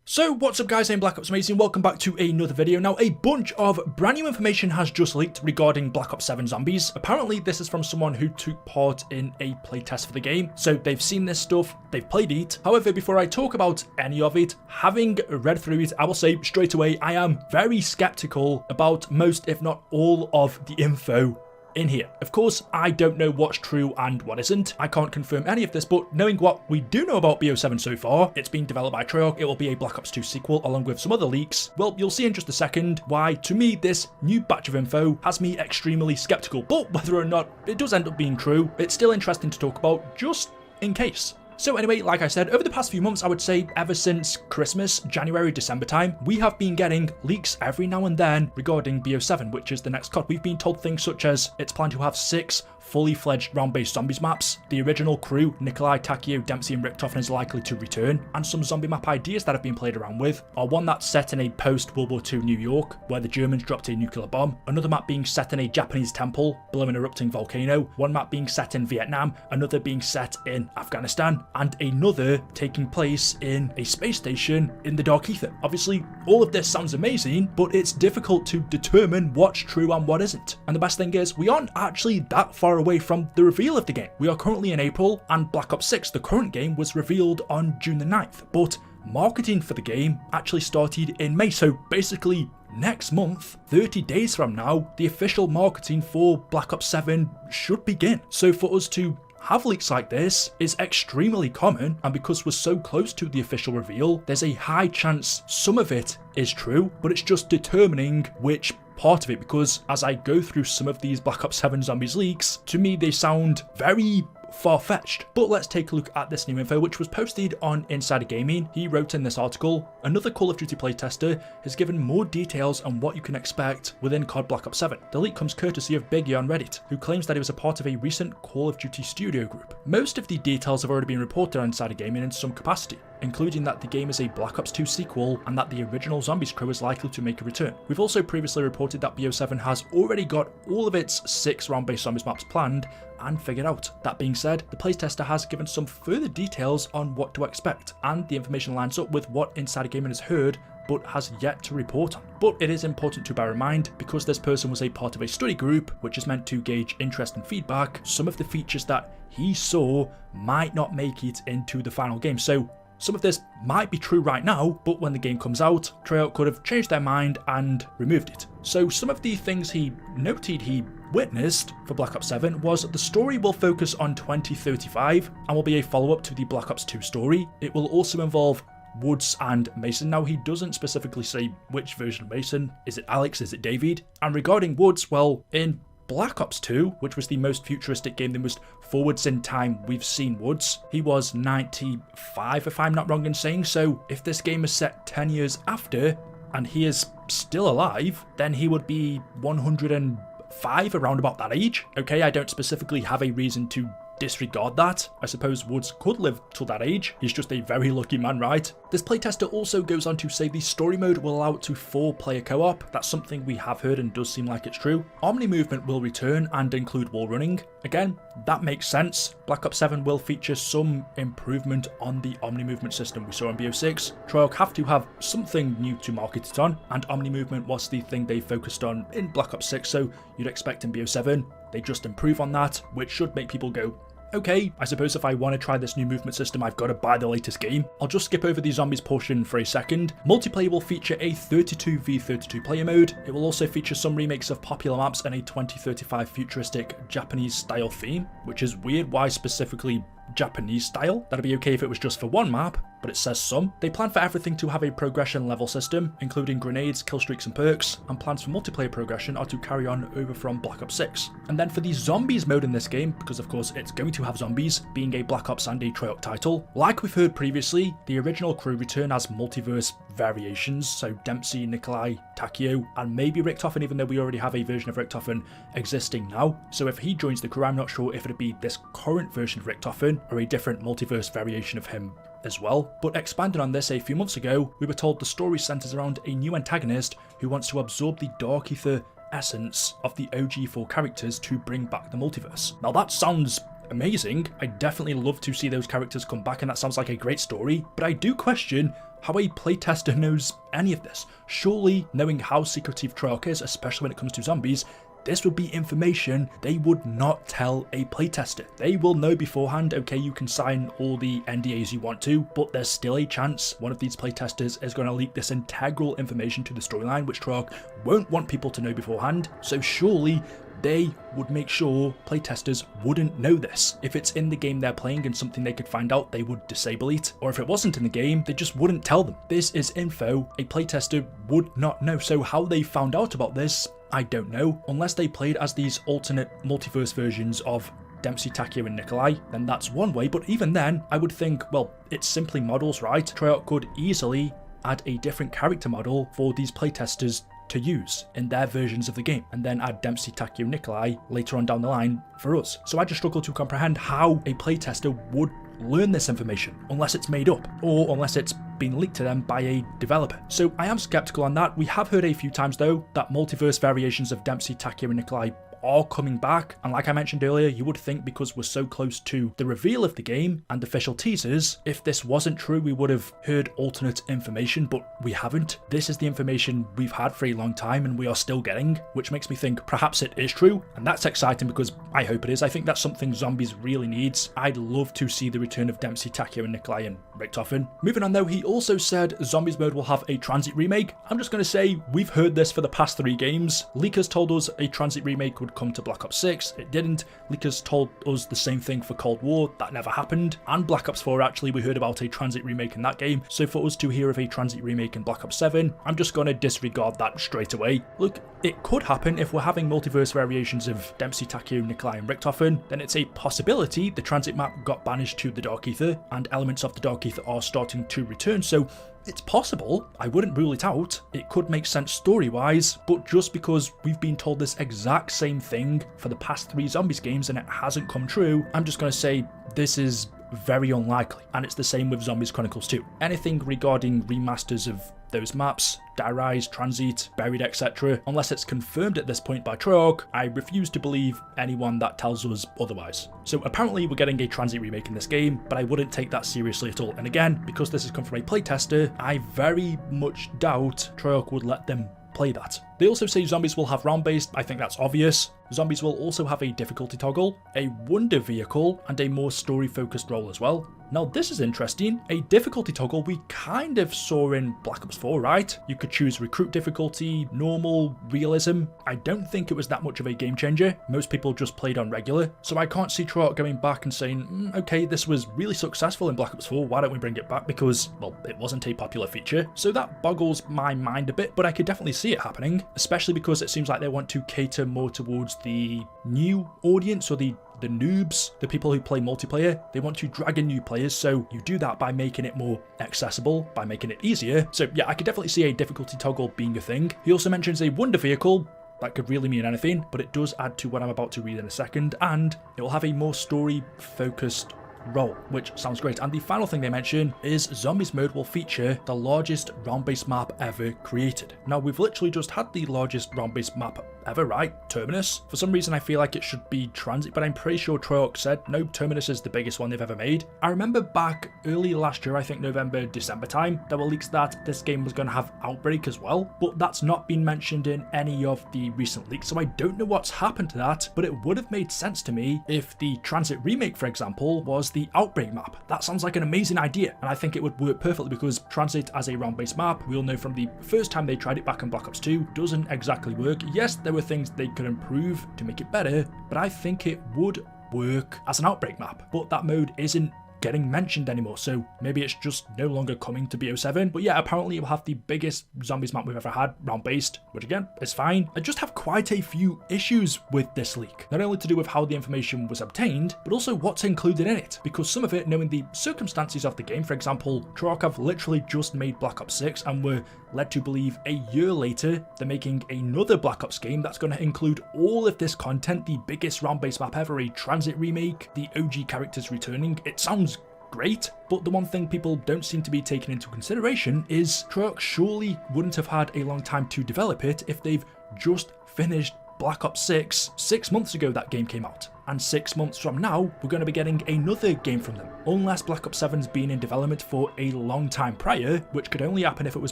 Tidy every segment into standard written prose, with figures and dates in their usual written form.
So what's up guys, I'm Black Ops Amazing, welcome back to another video. Now a bunch of brand new information has just leaked regarding Black Ops 7 Zombies. Apparently this is from someone who took part in a playtest for the game, so they've seen this stuff, they've played it. However, before I talk about any of it, having read through it, I will say straight away I am very skeptical about most if not all of the info in here. Of course, I don't know what's true and what isn't. I can't confirm any of this, but knowing what we do know about BO7 so far, it's being developed by Treyarch, it will be a Black Ops 2 sequel along with some other leaks. Well, you'll see in just a second why, to me, this new batch of info has me extremely skeptical, but whether or not it does end up being true, it's still interesting to talk about just in case. So anyway, like I said, over the past few months, I would say ever since Christmas, January, December time, we have been getting leaks every now and then regarding BO7, which is the next COD. We've been told things such as it's planned to have 6 fully fledged round-based zombies maps, the original crew, Nikolai, Takio, Dempsey and Richtofen is likely to return, and some zombie map ideas that have been played around with are one that's set in a post-World War II New York, where the Germans dropped a nuclear bomb, another map being set in a Japanese temple below an erupting volcano, one map being set in Vietnam, another being set in Afghanistan, and another taking place in a space station in the Dark Ether. Obviously, all of this sounds amazing, but it's difficult to determine what's true and what isn't. And the best thing is, we aren't actually that far away from the reveal of the game. We are currently in April, and Black Ops 6, the current game, was revealed on June the 9th, but marketing for the game actually started in May, so basically next month, 30 days from now, the official marketing for Black Ops 7 should begin. So for us to have leaks like this is extremely common, and because we're so close to the official reveal, there's a high chance some of it is true, but it's just determining which part of it, because as I go through some of these Black Ops 7 Zombies leaks, to me they sound very far-fetched. But let's take a look at this new info, which was posted on Insider Gaming. He wrote in this article, another Call of Duty playtester has given more details on what you can expect within COD Black Ops 7. The leak comes courtesy of Biggie on Reddit, who claims that he was a part of a recent Call of Duty studio group. Most of the details have already been reported on Insider Gaming in some capacity, including that the game is a Black Ops 2 sequel and that the original Zombies crew is likely to make a return. We've also previously reported that BO7 has already got all of its 6 round-based Zombies maps planned and figured out. That being said, the playtester has given some further details on what to expect, and the information lines up with what Insider Gaming has heard but has yet to report on. But it is important to bear in mind, because this person was a part of a study group which is meant to gauge interest and feedback, some of the features that he saw might not make it into the final game. So some of this might be true right now, but when the game comes out, Treyarch could have changed their mind and removed it. So some of the things he noted he witnessed for Black Ops 7 was the story will focus on 2035 and will be a follow-up to the Black Ops 2 story. It will also involve Woods and Mason. Now, he doesn't specifically say which version of Mason. Is it Alex? Is it David? And regarding Woods, well, in Black Ops 2, which was the most futuristic game, the most forwards in time we've seen Woods, he was 95 if I'm not wrong in saying. So if this game is set 10 years after and he is still alive, then he would be 105, around about that age. Okay, I don't specifically have a reason to disregard that. I suppose Woods could live till that age. He's just a very lucky man, right? This playtester also goes on to say the story mode will allow it to 4-player co-op. That's something we have heard and does seem like it's true. Omni movement will return and include wall running. Again, that makes sense. Black Ops 7 will feature some improvement on the Omni movement system we saw in BO6. Treyarch have to have something new to market it on, and Omni movement was the thing they focused on in Black Ops 6, so you'd expect in BO7 they just improve on that, which should make people go, okay, I suppose if I want to try this new movement system, I've got to buy the latest game. I'll just skip over the zombies portion for a second. Multiplayer will feature a 32v32 player mode. It will also feature some remakes of popular maps and a 2035 futuristic Japanese style theme, which is weird. Why specifically Japanese style? That'd be okay if it was just for one map, but it says some. They plan for everything to have a progression level system, including grenades, kill streaks and perks, and plans for multiplayer progression are to carry on over from Black Ops 6. And then for the zombies mode in this game, because of course it's going to have zombies, being a Black Ops and a Treyarch title, like we've heard previously, the original crew return as multiverse variations, so Dempsey, Nikolai, Takio, and maybe Richtofen, even though we already have a version of Richtofen existing now. So if he joins the crew, I'm not sure if it'd be this current version of Richtofen or a different multiverse variation of him as well. But expanding on this, a few months ago, we were told the story centers around a new antagonist who wants to absorb the Dark Ether essence of the OG4 characters to bring back the multiverse. Now that sounds amazing. I definitely love to see those characters come back, and that sounds like a great story, but I do question how a playtester knows any of this. Surely, knowing how secretive Treyarch is, especially when it comes to zombies, this would be information they would not tell a playtester. They will know beforehand, okay, you can sign all the NDAs you want to, but there's still a chance one of these playtesters is going to leak this integral information to the storyline, which Treyarch won't want people to know beforehand. So surely they would make sure playtesters wouldn't know this. If it's in the game they're playing and something they could find out, they would disable it. Or if it wasn't in the game, they just wouldn't tell them. This is info a playtester would not know. So how they found out about this, I don't know. Unless they played as these alternate multiverse versions of Dempsey, Takeo and Nikolai, then that's one way. But even then, I would think, well, it's simply models, right? Treyarch could easily add a different character model for these playtesters to use in their versions of the game, and then add Dempsey, Takeo, Nikolai later on down the line for us. So I just struggle to comprehend how a playtester would learn this information unless it's made up, or unless it's been leaked to them by a developer. So I am skeptical on that. We have heard a few times though that multiverse variations of Dempsey, Takeo and Nikolai are coming back, and like I mentioned earlier, you would think because we're so close to the reveal of the game and official teasers, if this wasn't true we would have heard alternate information, but we haven't. This is the information we've had for a long time and we are still getting, which makes me think perhaps it is true, and that's exciting because I hope it is. I think that's something zombies really needs. I'd love to see the return of Dempsey, Takeo and Nikolai and Richtofen. Moving on though, he also said Zombies mode will have a TRANZIT remake. I'm just going to say we've heard this for the past 3 games. Leakers told us a TRANZIT remake would come to Black Ops 6, it didn't. Leakers told us the same thing for Cold War, that never happened. And Black Ops 4, actually, we heard about a TRANZIT remake in that game. So for us to hear of a TRANZIT remake in Black Ops 7, I'm just going to disregard that straight away. Look, it could happen if we're having multiverse variations of Dempsey, Takeo, Nikolai and Richtofen, then it's a possibility the TRANZIT map got banished to the Dark Ether, and elements of the Dark Ether are starting to return, so it's possible. I wouldn't rule it out. It could make sense story-wise, but just because we've been told this exact same thing for the past 3 Zombies games and it hasn't come true, I'm just going to say this is very unlikely. And it's the same with Zombies Chronicles 2. Anything regarding remasters of those maps, Die Rise, TRANZIT, Buried, etc., unless it's confirmed at this point by Treyarch, I refuse to believe anyone that tells us otherwise. So apparently we're getting a TRANZIT remake in this game, but I wouldn't take that seriously at all. And again, because this has come from a playtester, I very much doubt Treyarch would let them play that. They also say zombies will have round-based. I think that's obvious. Zombies will also have a difficulty toggle, a wonder vehicle, and a more story-focused role as well. Now this is interesting. A difficulty toggle we kind of saw in Black Ops 4, right? You could choose recruit difficulty, normal, realism. I don't think it was that much of a game changer. Most people just played on regular. So I can't see Treyarch going back and saying, okay, this was really successful in Black Ops 4, why don't we bring it back? Because, well, it wasn't a popular feature. So that boggles my mind a bit, but I could definitely see it happening, especially because it seems like they want to cater more towards the new audience, or the noobs, the people who play multiplayer. They want to drag in new players, so you do that by making it more accessible, by making it easier. So yeah, I could definitely see a difficulty toggle being a thing. He also mentions a wonder vehicle. That could really mean anything, but it does add to what I'm about to read in a second, and it will have a more story-focused role, which sounds great. And the final thing they mention is Zombies mode will feature the largest round-based map ever created. Now, we've literally just had the largest round-based map ever, right? Terminus. For some reason I feel like it should be TRANZIT, but I'm pretty sure Treyarch said no, Terminus is the biggest one they've ever made. I remember back early last year, I think November, December time, there were leaks that this game was going to have Outbreak as well, but that's not been mentioned in any of the recent leaks, so I don't know what's happened to that, but it would have made sense to me if the TRANZIT remake, for example, was the Outbreak map. That sounds like an amazing idea, and I think it would work perfectly because TRANZIT as a round-based map, we all know from the first time they tried it back in Black Ops 2, doesn't exactly work. Yes, there were things they could improve to make it better, but I think it would work as an Outbreak map. But that mode isn't getting mentioned anymore, so maybe it's just no longer coming to BO7. But yeah, apparently it will have the biggest zombies map we've ever had, round-based, which again is fine. I just have quite a few issues with this leak, not only to do with how the information was obtained, but also what's included in it, because some of it, knowing the circumstances of the game, for example, Treyarch have literally just made Black Ops 6 and were led to believe a year later they're making another Black Ops game that's going to include all of this content, the biggest round-based map ever, a TRANZIT remake, the OG characters returning. It sounds great, but the one thing people don't seem to be taking into consideration is Treyarch surely wouldn't have had a long time to develop it if they've just finished Black Ops 6 months ago that game came out. and 6 months from now, we're going to be getting another game from them. Unless Black Ops 7's been in development for a long time prior, which could only happen if it was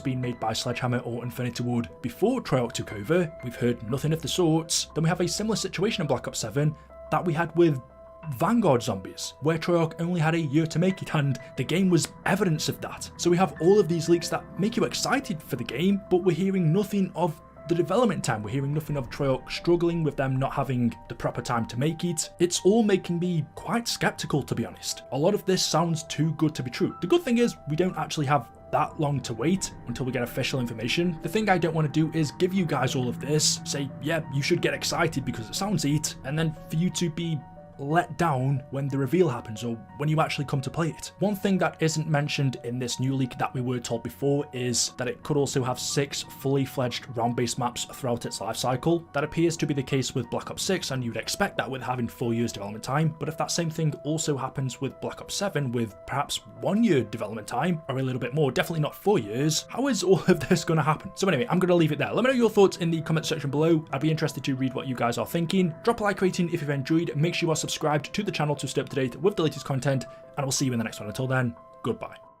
being made by Sledgehammer or Infinity Ward before Treyarch took over, we've heard nothing of the sorts. Then we have a similar situation in Black Ops 7 that we had with Vanguard Zombies, where Treyarch only had a year to make it, and the game was evidence of that. So we have all of these leaks that make you excited for the game, but we're hearing nothing of the development time. We're hearing nothing of Treyarch struggling with them not having the proper time to make it. It's all making me quite skeptical, to be honest. A lot of this sounds too good to be true. The good thing is we don't actually have that long to wait until we get official information. The thing I don't want to do is give you guys all of this, say, yeah, you should get excited because it sounds it, and then for you to be let down when the reveal happens or when you actually come to play it. One thing that isn't mentioned in this new leak that we were told before is that it could also have 6 fully fledged round-based maps throughout its life cycle. That appears to be the case with Black Ops 6, and you'd expect that with having 4 years development time, but if that same thing also happens with Black Ops 7 with perhaps 1 year development time, or a little bit more, definitely not 4 years, how is all of this going to happen? So anyway, I'm going to leave it there. Let me know your thoughts in the comment section below. I'd be interested to read what you guys are thinking. Drop a like rating if you've enjoyed. Make sure you are subscribed to the channel to stay up to date with the latest content, and I will see you in the next one. Until then, goodbye.